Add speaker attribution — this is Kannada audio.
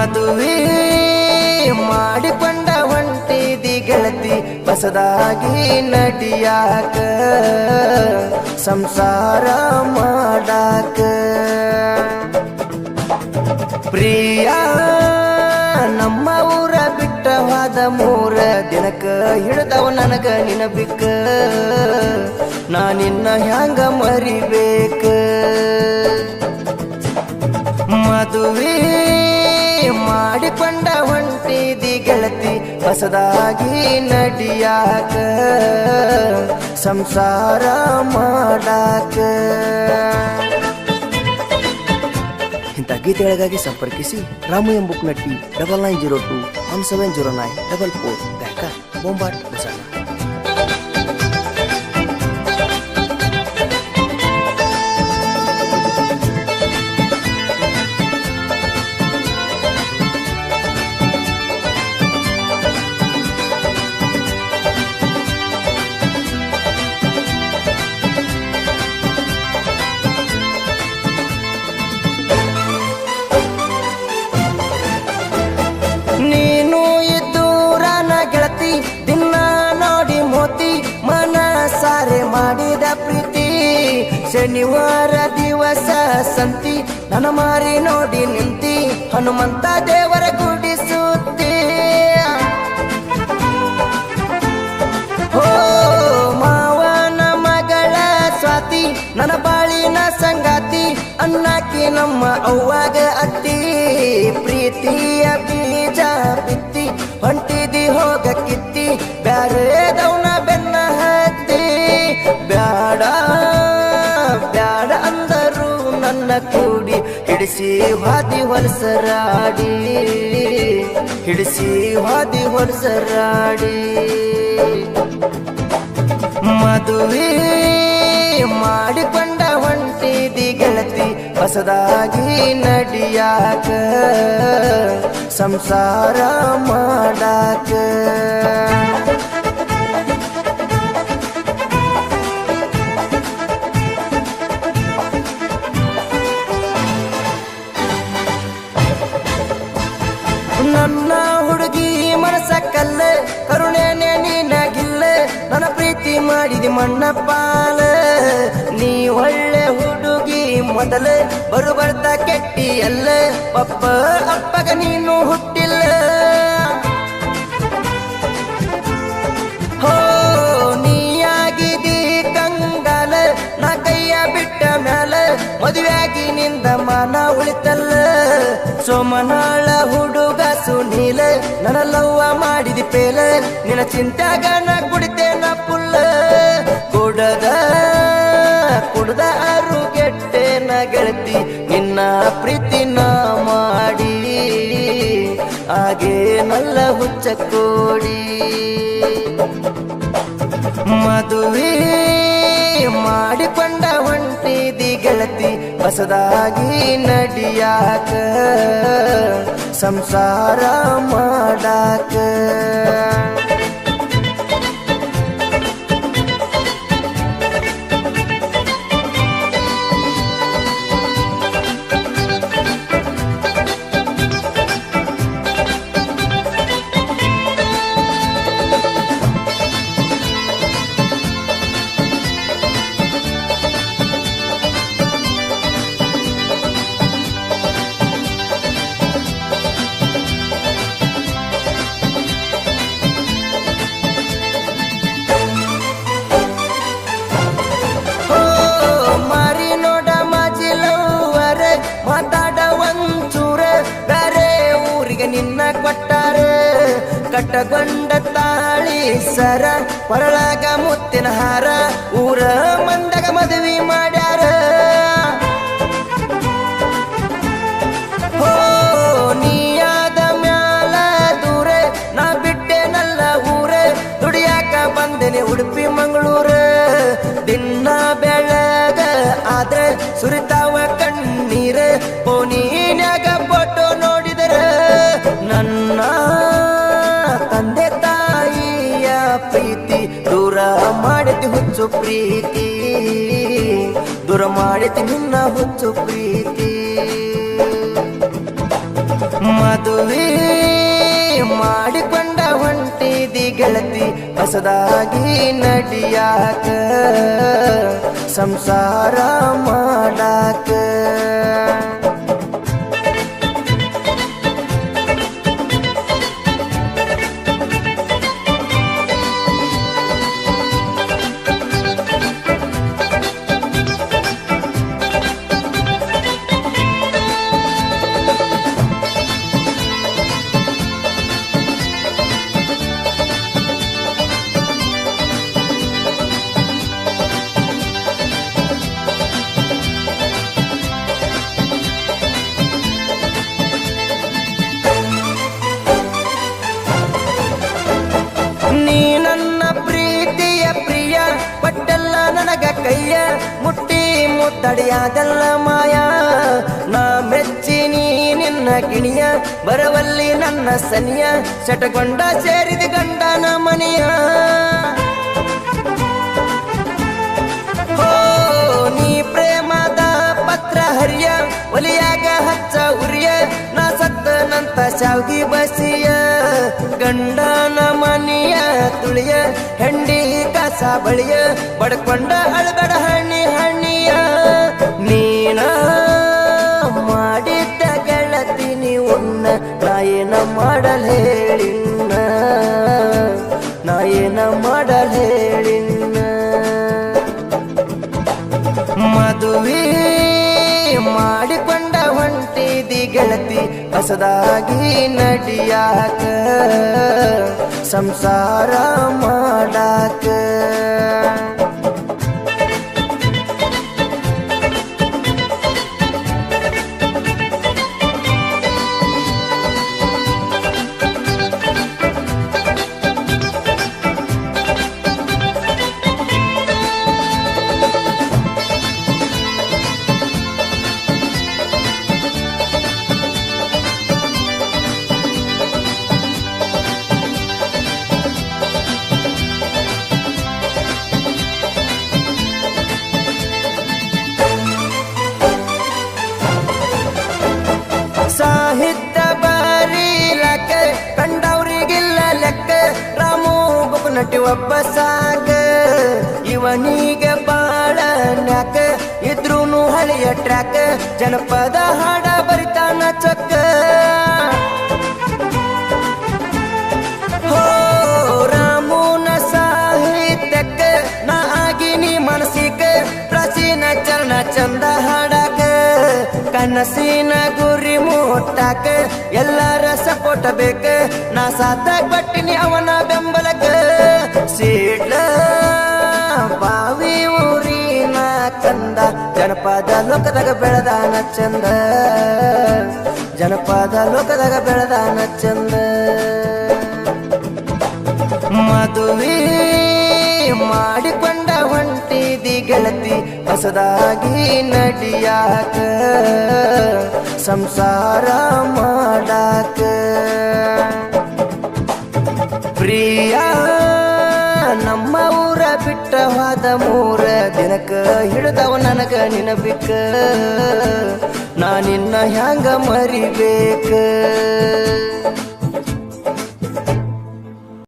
Speaker 1: ಮದುವೆ ಮಾಡಿಕೊಂಡ ಹೊಂಟಿದಿ ಗೆಳತಿ ಹೊಸದಾಗಿ ನಡಿಯಾಕ ಸಂಸಾರ ಮಾಡಾಕ ಪ್ರಿಯ ನಮ್ಮ ಊರ ಬಿಟ್ಟ ಹೋದ 3 ದಿನಕ್ಕ ಹಿಡ್ದವ ನನಗ ನಿನಬಿಕ್ಕ ನಾನಿನ್ನ ಹ್ಯಾಂಗ ಮರಿಬೇಕ ಮದುವೆ ಮಾಡಿಕೊಂಡ ಹೊಂಟಿದಿ ಗೆಳತಿ ಹೊಸದಾಗಿ ನಡಿಯಾಕ ಸಂಸಾರ ಮಾಡಾಕ ಇಂಥ ಗೀತೆಗಳಿಗಾಗಿ ಸಂಪರ್ಕಿಸಿ ರಾಮು ಎಂಬುಕ್ ನಟ್ಟಿ 9902 1709 44 ಗಾಯಕ ಬೊಂಬಾಟ್ ಬಸಣ್ಣ. ನೀನು ಇದ್ದೂರನ ಗೆಳತಿ ದಿನ ನೋಡಿ ಮೋತಿ ಮನಸಾರೆ ಮಾಡಿದ ಪ್ರೀತಿ ಶನಿವಾರ ದಿವಸ ಸಂತಿ ನನ್ನ ಮಾರಿ ನೋಡಿ ನಿಂತಿ ಹನುಮಂತ ದೇವರ ಗುಡಿ ಸುತ್ತಿ ಹೋ ಮಾವನ ಮಗಳ ಸ್ವಾತಿ ನನ್ನ ಬಾಳಿನ ಸಂಗಾತಿ ಅನ್ನಾಕಿ ನಮ್ಮ ಅವ್ವಾಗ ಅತ್ತಿ ಪ್ರೀತಿಯ ಬೀಜ ಬಿತ್ತಿ ಹೊಂಟಿದಿ ಹೋಗ ಕಿತ್ತಿ ಬ್ಯಾರೆದವನ ಬೆನ್ನ ಹತ್ತಿ ಬ್ಯಾಡ ಬ್ಯಾಡ ಅಂದರು ನನ್ನ ಕೂಡಿ ಹಿಡಿಸಿ ಹಾದಿ ಹೊಲಸರಾಡಿ ಹಿಡಿಸಿ ಹಾದಿ ಹೊಲಸರಾಡಿ ಮದುವೆ ಮಾಡಿಕೊಂಡ ಹೊಂಟಿದಿ ಗೆಳತಿ ಹೊಸದಾಗಿ ನಡಿಯಾಕ ಸಂಸಾರ ಮಾಡಾಕ ನನ್ನ ಹುಡುಗಿ ಮನಸ ಕಲ್ಲ ಕರುಣೆನೆ ನೀನಾಗಿಲ್ಲ ನನ್ನ ಪ್ರೀತಿ ಮಾಡಿದಿ ಮಣ್ಣ ಪಾಲ ನೀ ಒಳ್ಳೆ ಹುಡುಗಿ ಮೊದಲ ಬರುಬರ್ದ ಕೆಟ್ಟಿ ಅಲ್ಲ ಪಪ್ಪ ಅಪ್ಪಗ ನೀನು ಹುಟ್ಟಿಲ್ಲ ಹೋ ನೀಯಾಗಿದಿ ಕಂಗಾಲ ನಾ ಕೈಯ ಬಿಟ್ಟ ಮ್ಯಾಲ ಮದುವೆಯಾಗಿ ನಿಂದ ಮಾನ ಉಳಿತಲ್ಲ ಸೋಮನಾಳ ಹುಡುಗ ಸುನೀಲ ನನ್ನ ಲವ್ವ ಮಾಡಿದಿ ಪೇಲ ನಿನ್ನ ಚಿಂತ್ಯಾಗ ನಾ ಕುಡಿತೇನ ಪುಲ್ಲ ಕುಡದ ಅರುಗೆಟ್ಟೆನ ಗೆಳತಿ ನಿನ್ನ ಪ್ರೀತಿನ ಮಾಡಿ ಹಾಗೇ ನಲ್ಲ ಹುಚ್ಚ ಕೋಡಿ ಮದುವೆ ಮಾಡಿಕೊಂಡ ಹೊಂಟಿದಿ ಗೆಳತಿ ಹೊಸದಾಗಿ ನಡಿಯಾಕ ಸಂಸಾರ ಮಾಡಾಕ ನಿನ್ನ ಕೊಟ್ಟಾರ ಕಟ್ಟಗೊಂಡ ತಾಳಿ ಸರ ಕೊರಳಾಗ ಮುತ್ತಿನ ಹಾರ ಊರ ಮಂದಗ ಮದುವೆ ಮಾಡ್ಯಾರ ಹೋ ನೀಯಾದ ಮ್ಯಾಲ ದೂರ ನಾ ಬಿಟ್ಟೆನಲ್ಲ ಊರ ದುಡಿಯಾಕ ಬಂದೆನೆ ಉಡುಪಿ ಮಂಗಳೂರ ದಿನ ಬೆಳಗ ಆದ್ರೆ ಸುರಿತಾವ ಕಣ್ಣೀರ ಪೋನಿನ್ಯಾಗ ಫೋಟೋ ನೋಡಿದರ ನನ್ನ ತಂದೆ ತಾಯಿಯ ಪ್ರೀತಿ ದೂರ ಮಾಡಿತಿ ಹುಚ್ಚು ಪ್ರೀತಿ ದೂರ ಮಾಡಿತಿ ನಿನ್ನ ಹುಚ್ಚು ಪ್ರೀತಿ ಮದುವೆ ಗೆಳತಿ ಹೊಸದಾಗಿ ನಡಿಯಾಕ ಸಂಸಾರ ಮಾಡಾಕ ನೀ ನನ್ನ ಪ್ರೀತಿಯ ಪ್ರಿಯ ಪಟ್ಟೆಲ್ಲ ನನಗ ಕೈಯ ಮುಟ್ಟಿ ಮುತ್ತಡಿಯಾದಲ್ಲ ಮಾಯ ನಾ ಮೆಚ್ಚಿನಿ ನಿನ್ನ ಗಿಣಿಯ ಬರವಲ್ಲಿ ನನ್ನ ಸನಿಯ ಶಟಗೊಂಡ ಸೇರಿದ ಗಂಡನ ಮನೆಯ ಹೋ ನೀ ಪ್ರೇಮದ ಪತ್ರ ಹರಿಯ ಒಲಿಯಾಗ ಹಚ್ಚ ಉರಿಯ ನಾ ಸತ್ತನಂತ ಶಾವ್ಗಿ ಬಸಿಯ ಗಂಡನ ಮನೆಯ ತುಳಿಯ ಹೆಂಡಿ ಕಸ ಬಳಿಯ ಬಡ್ಕೊಂಡ ಅಳಗಡ ಹಣ್ಣಿಯ ನೀನ ಮಾಡಿದ್ದ ಗೆಳತಿ ನೀವುನ್ನ ನಾಯೇನ ಮಾಡಲ್ ಹೇಳಿನ್ನ ನಾಯೇನ ಮಾಡಲ್ ಹೇಳಿನ್ನ ಮದುವೆ ಮಾಡಿಕೊಂಡ ಹೊಂಟಿದಿ ಗೆಳತಿ ಹೊಸದಾಗಿ ನಡಿಯಾಕ ಸಂಸಾರ ಮಾಡಾಕ ಸಾಹಿತ್ಯ ಬರೀಲಕ್ಕ ಕಂಡವ್ರಿಗಿಲ್ಲ ಲೆಕ್ಕ ರಾಮು ಬುಕ್ನಟಿ ಒಬ್ಬ ಸಾಗ ಇವನಿಗೆ ಬಾಳ ನ್ಯಾಕ ಇದ್ರೂನು ಹಳೆಯ ಟ್ರ್ಯಾಕ್ ಜನಪದ ಹಾಡ ಬರಿತಾನ ಚೊಕ್ಕ ಹೋ ರಾಮುನ ಸಾಹಿತ್ಯಕ್ಕ ನಾ ಆಗಿನಿ ಮನಸ್ಸಿಕ ಪ್ರಾಚೀನ ಚರಣ ಚಂದ ಹಾಡಾಕ ಕನಸಿನ ಗುರಿ ಮುಟ್ಟಾಕ ಎಲ್ಲರ ಸಪೋರ್ಟ್ ಬೇಕ ನಾ ಸಾತ ಕೊಟ್ಟಿನಿ ಅವನ ಬೆಂಬಲಕ ಸೀಡ್ಲ ಬಾವಿ ಊರಿನ ಕಂದ ಜನಪದ ಲೋಕದಾಗ ಬೆಳೆದಾನ ಚಂದ ಜನಪದ ಲೋಕದಾಗ ಬೆಳೆದಾನ ಚಂದ ಮದುವೆ ಮಾಡಿಕೊಂಡ ಹೊಂಟಿದಿ ಗೆಳತಿ ಹೊಸದಾಗಿ ನಡಿಯಾಕ ಸಂಸಾರ ಮಾಡಾಕ ಪ್ರಿಯ ನಮ್ಮ ಊರ ಬಿಟ್ಟ ಹೋದ 3 ದಿನಕ್ಕ ಹಿಡಿದವ ನನಗ ನಿನಬಿಕ್ಕ ನಾ ನಿನ್ನ ಹ್ಯಾಂಗ ಮರಿಬೇಕ